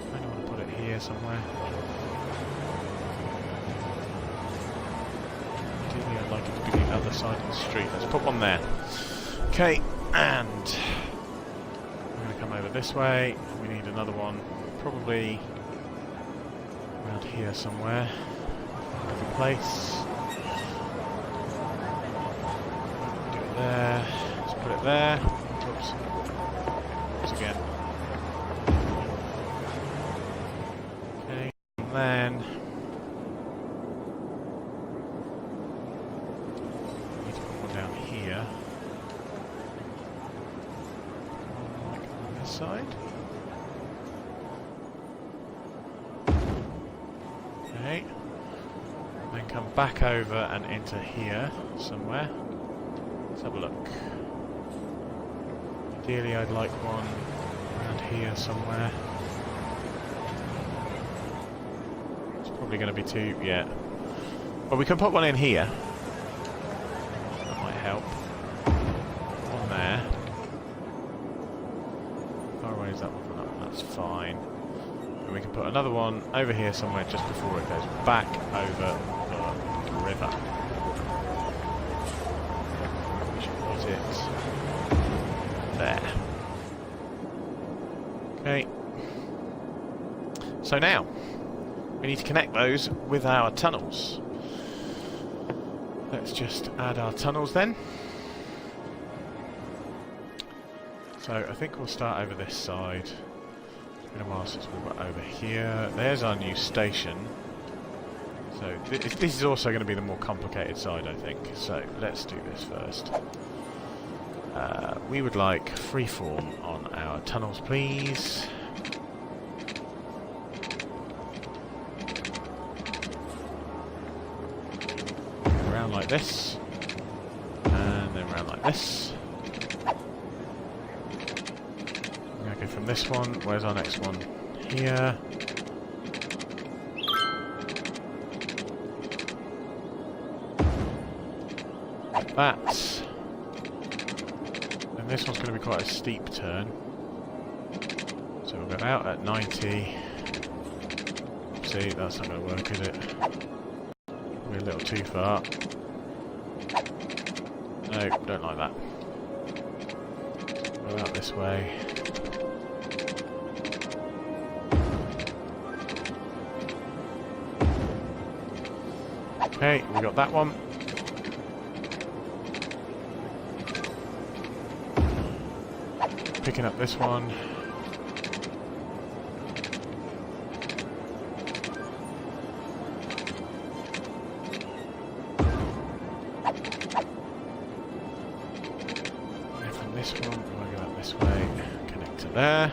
I don't want to put it here somewhere. Ideally, I'd like it to be the other side of the street. Let's put one there. Okay, and we're going to come over this way. We need another one. Probably around here somewhere. Another place. Do it there. Let's put it there. Oops. Oops again. Okay. And then we need to put one down here. Like on this side. Okay, then come back over and into here somewhere. Let's have a look. Ideally I'd like one around here somewhere. It's probably going to be too... yeah. Well, we can put one in here. That might help. One there. How far away is that one from that one? That's fine. And we can put another one over here somewhere just before it goes back over the river. We should put it there. Okay. So now, we need to connect those with our tunnels. Let's just add our tunnels then. So I think we'll start over this side. It's been a while since we were over here. There's our new station. So this is also going to be the more complicated side, I think. So let's do this first. We would like freeform on our tunnels, please. Around like this. And then around like this. Okay, from this one, where's our next one? Here. Like that. And this one's going to be quite a steep turn. So we'll go out at 90. See, that's not going to work, is it? We're a little too far. No, don't like that. Go out this way. Okay, we got that one. Picking up this one. And from this one, we're going to go up this way, connect to there.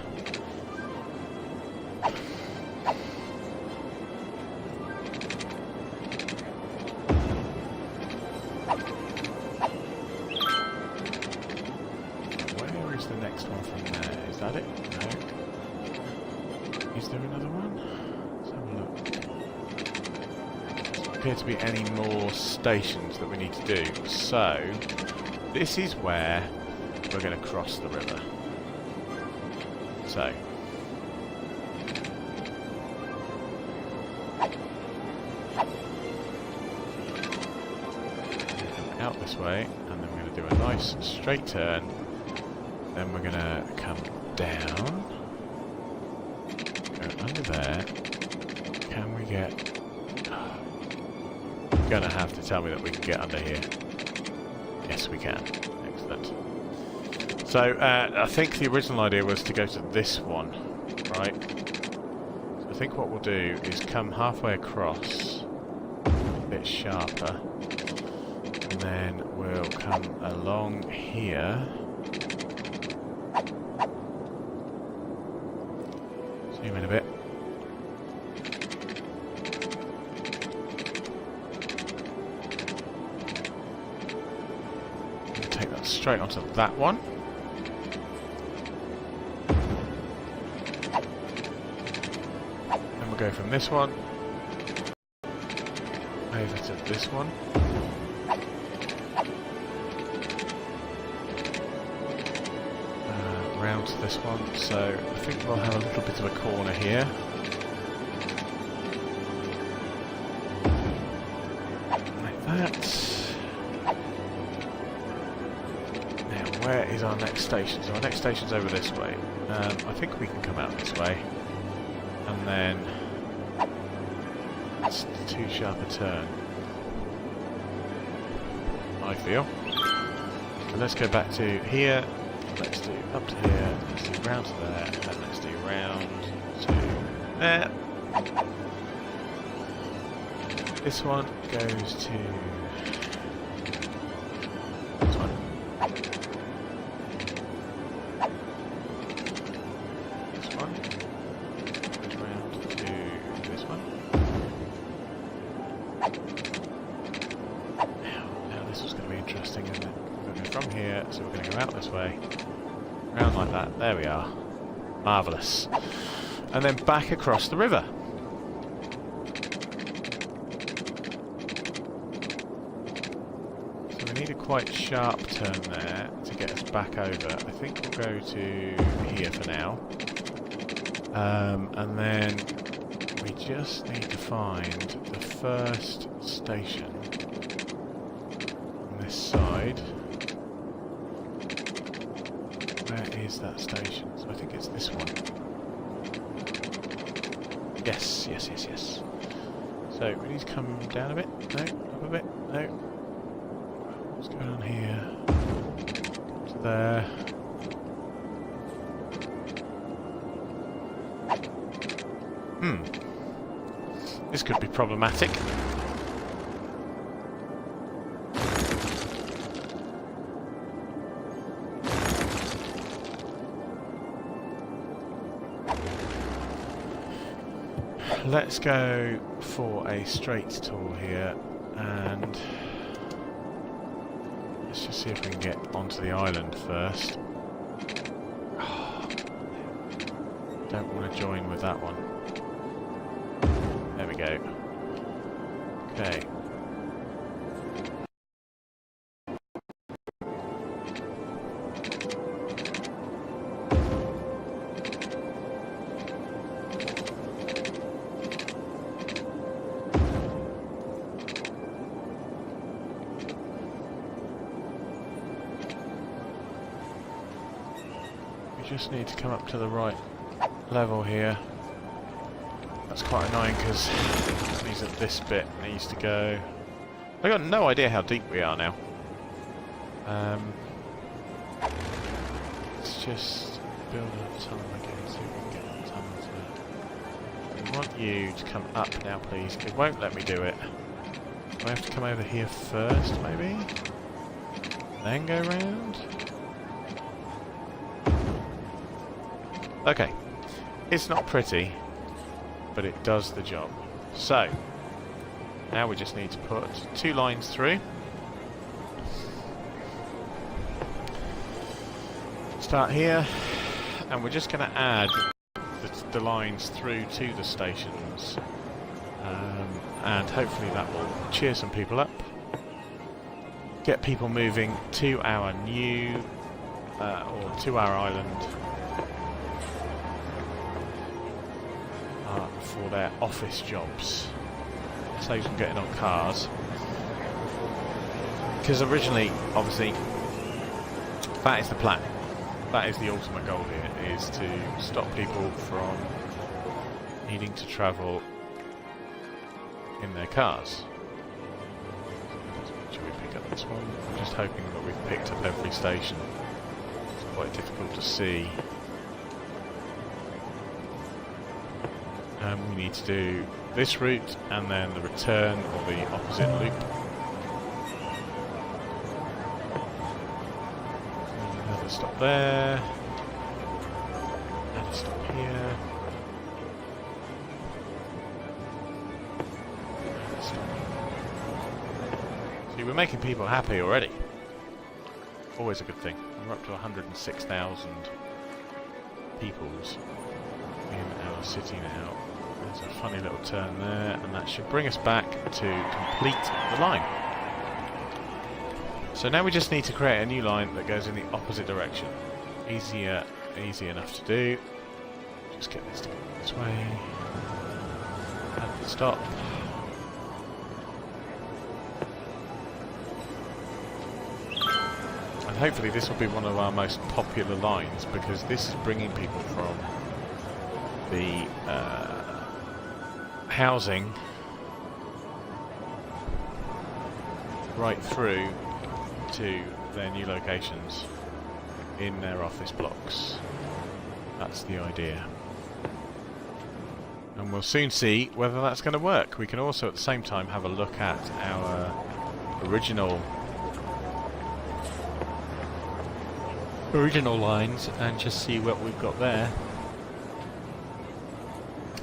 To be any more stations that we need to do, so this is where we're going to cross the river. So out this way, and then we're going to do a nice straight turn, then we're going to come down, go under there. Can we get... Gonna have to tell me that we can get under here. Yes, we can. Excellent. So, I think the original idea was to go to this one, right? So I think what we'll do is come halfway across, a bit sharper, and then we'll come along here. Zoom in a bit. Straight onto that one. Then we'll go from this one over to this one. Round to this one. So I think we'll have a little bit of a corner here. Like that. Where is our next station? So our next station's over this way. I think we can come out this way. And then... it's too sharp a turn, I feel. So let's go back to here. Let's do up to here. Let's do round to there. And then let's do round to there. This one goes to... this one. So we're going to go out this way, round like that, there we are, marvellous, and then back across the river. So we need a quite sharp turn there to get us back over. I think we'll go to here for now, and then we just need to find the first station on this side. Where is that station? So I think it's this one. Yes, yes, yes, yes. So we need to come down a bit. No, up a bit. No. What's going on here? To there. This could be problematic. Let's go for a straight tour here, and let's just see if we can get onto the island first. Oh, don't want to join with that one. There we go. Okay. just need to come up to the right level here. That's quite annoying because it means that this bit needs to go. I've got no idea how deep we are now. Let's just build a tunnel again, see if we can get the tunnel to... I want you to come up now, please. It won't let me do it. Do I have to come over here first, maybe? Then go round? Okay. It's not pretty, but it does the job. So, now we just need to put 2 lines through. Start here, and we're just going to add the lines through to the stations, and hopefully that will cheer some people up, get people moving to our new, or to our island for their office jobs. Saves them getting on cars, because originally, obviously, that is the plan. That is the ultimate goal here, is to stop people from needing to travel in their cars. Should we pick up this one? I'm just hoping that we've picked up every station. It's quite difficult to see. We need to do this route and then the return or the opposite loop. Another stop there. Another stop here. Another stop. See, we're making people happy already. Always a good thing. We're up to 106,000 peoples in our city now. There's a funny little turn there, and that should bring us back to complete the line. So now we just need to create a new line that goes in the opposite direction. Easy enough to do. Just get this to go this way. Add the stop. And hopefully this will be one of our most popular lines, because this is bringing people from the housing right through to their new locations in their office blocks. That's the idea. And we'll soon see whether that's going to work. We can also at the same time have a look at our original lines and just see what we've got there.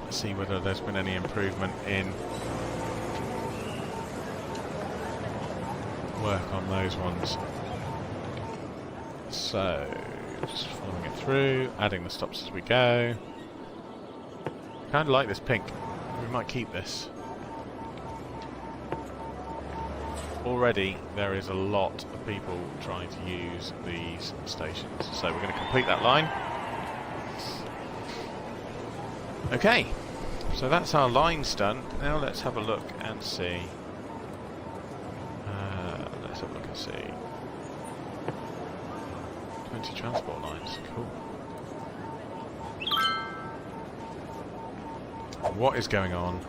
See whether there's been any improvement in work on those ones. So, just following it through, adding the stops as we go. Kind of like this pink. We might keep this. Already there is a lot of people trying to use these stations. So we're going to complete that line. Okay. So that's our lines done. Now let's have a look and see. Let's have a look and see. 20 transport lines. Cool. What is going on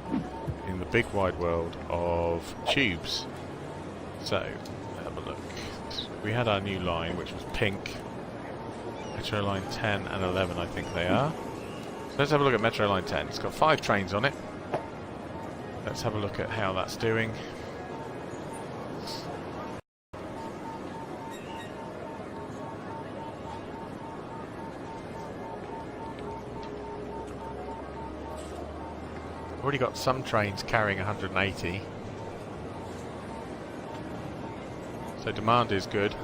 in the big wide world of tubes? So, have a look. We had our new line, which was pink. Metro line 10 and 11, I think they are. Let's have a look at Metro Line 10. It's got 5 trains on it. Let's have a look at how that's doing. Already got some trains carrying 180. So demand is good.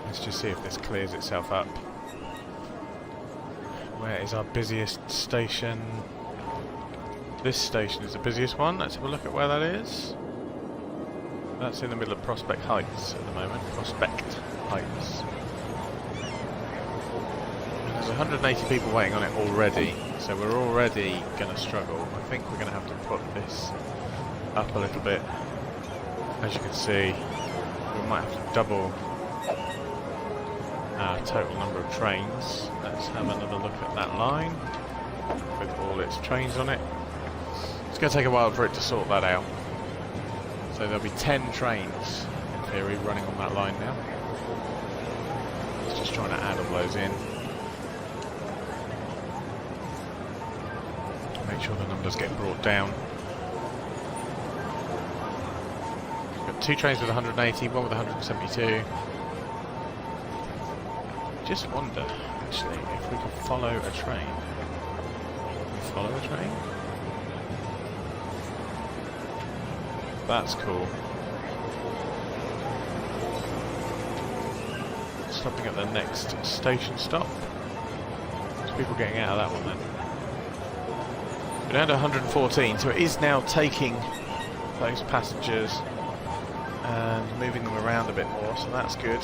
Let's just see if this clears itself up. Where is our busiest station? This station is the busiest one. Let's have a look at where that is. That's in the middle of Prospect Heights at the moment. Prospect Heights. Let's there's 180 people waiting on it already, so we're already going to struggle. I think we're going to have to put this up a little bit. As you can see, we might have to double our total number of trains. Let's have another look at that line with all its trains on it. It's going to take a while for it to sort that out. So there'll be 10 trains, in theory, running on that line now. It's just trying to add all those in. Make sure the numbers get brought down. We've got 2 trains with 180, one with 172. Just wonder, actually, if we could follow a train. Can we follow a train? That's cool. Stopping at the next station stop. There's people getting out of that one then. We're down to 114, so it is now taking those passengers and moving them around a bit more, so that's good.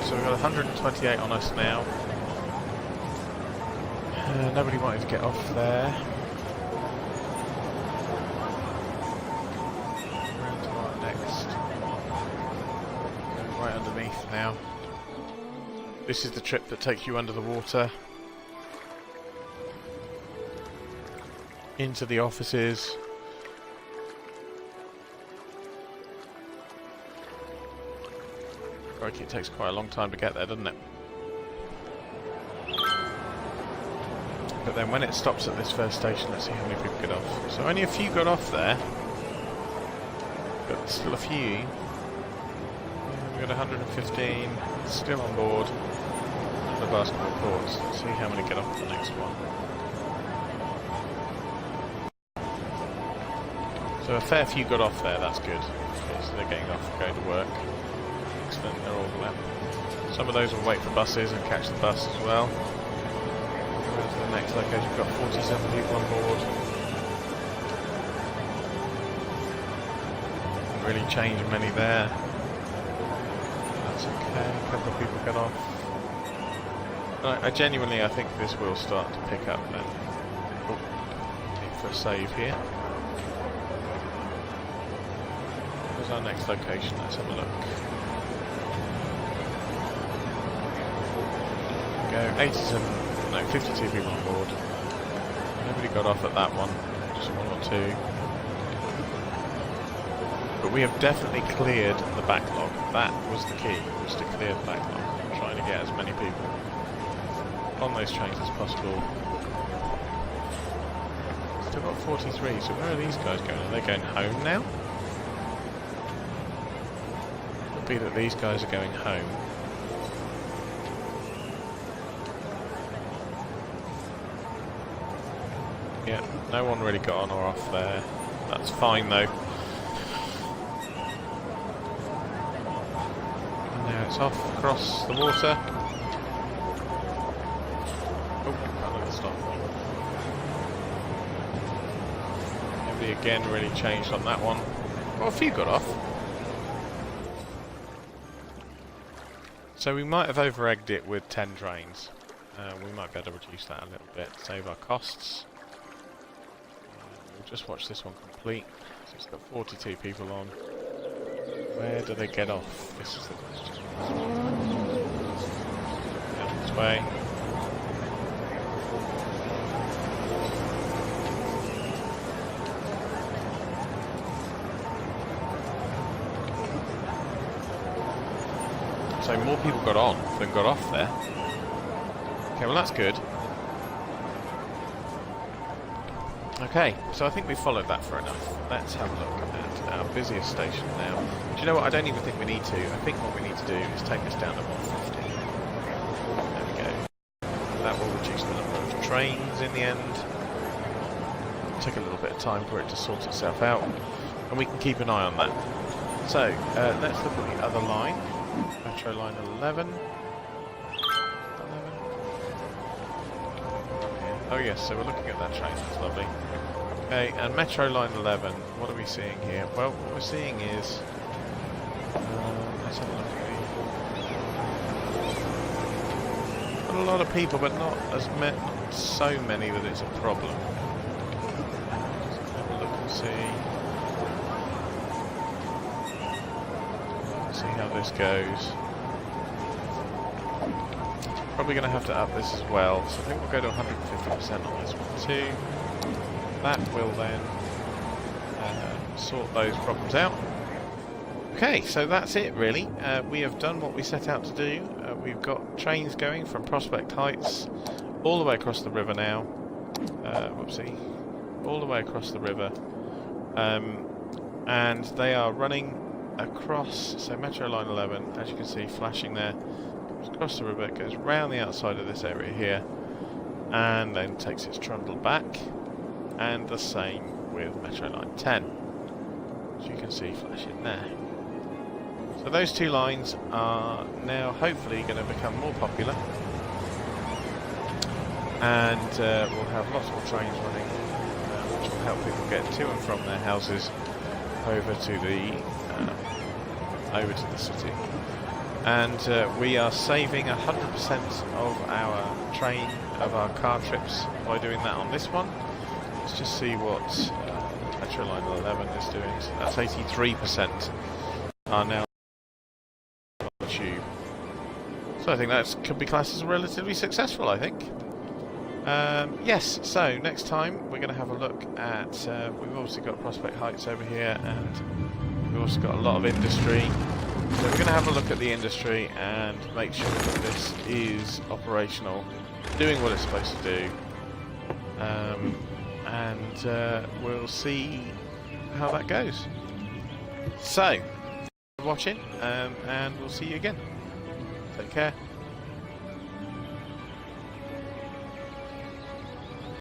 So we've got 128 on us now. Nobody wanted to get off there. Round to our next. Going right underneath now. This is the trip that takes you under the water. Into the offices. It takes quite a long time to get there, doesn't it? But then when it stops at this first station, let's see how many people get off. So only a few got off there, but still a few. We've got 115 still on board the basketball courts. Let's see how many get off the next one. So a fair few got off there, that's good. Okay, so they're getting off and going to work. Excellent, they're all there. Some of those will wait for buses and catch the bus as well. Go to the next location, we've got 47 people on board. Didn't really change many there. That's okay, a couple of people got off. I genuinely, I think this will start to pick up then. Oh, need for a save here. Where's our next location? Let's have a look. 87, no, 52 people on board. Nobody got off at that one, just 1 or 2. But we have definitely cleared the backlog. That was the key, was to clear the backlog. Trying to get as many people on those trains as possible. Still got 43, so where are these guys going? Are they going home now? Could be that these guys are going home. Yeah, no one really got on or off there. That's fine though. And now it's off across the water. Oh, another stop. Nobody again really changed on that one. Well, a few got off. So we might have over-egged it with 10 trains. We might be able to reduce that a little bit, save our costs. We'll just watch this one complete. So it's got 42 people on. Where do they get off? This is the question. Down this way. So more people got on than got off there. Okay, well that's good. Okay, so I think we followed that for enough. Let's have a look at our busiest station now. Do you know what? I don't even think we need to. I think what we need to do is take this down to 150. There we go. That will reduce the number of trains in the end. It'll take a little bit of time for it to sort itself out. And we can keep an eye on that. So, let's look at the other line. Metro line 11. Oh yes, so we're looking at that train, that's lovely. Okay, and Metro Line 11, what are we seeing here? Well, what we're seeing is... let's have a look at a lot of people, but not so many that it's a problem. Let's have a look and see how this goes. Probably going to have to up this as well, so I think we'll go to 150% on this one too. That will then sort those problems out. Okay, so that's it really. We have done what we set out to do. We've got trains going from Prospect Heights all the way across the river now. Whoopsie. All the way across the river. And they are running across, so Metro Line 11, as you can see flashing there, comes across the river, it goes round the outside of this area here, and then takes its trundle back. And the same with Metro Line 10, as you can see flashing there. So those two lines are now hopefully going to become more popular, and we'll have lots more trains running, which will help people get to and from their houses over to the city. And we are saving 100% of our car trips by doing that on this one. Let's just see what Metro Line 11 is doing. So that's 83% are now on the tube. So I think that could be classed as relatively successful, I think. Yes, so next time we're going to have a look at, we've obviously got Prospect Heights over here, and we've also got a lot of industry. So we're going to have a look at the industry and make sure that this is operational, doing what it's supposed to do. And we'll see how that goes. So, thanks for watching, and we'll see you again. Take care.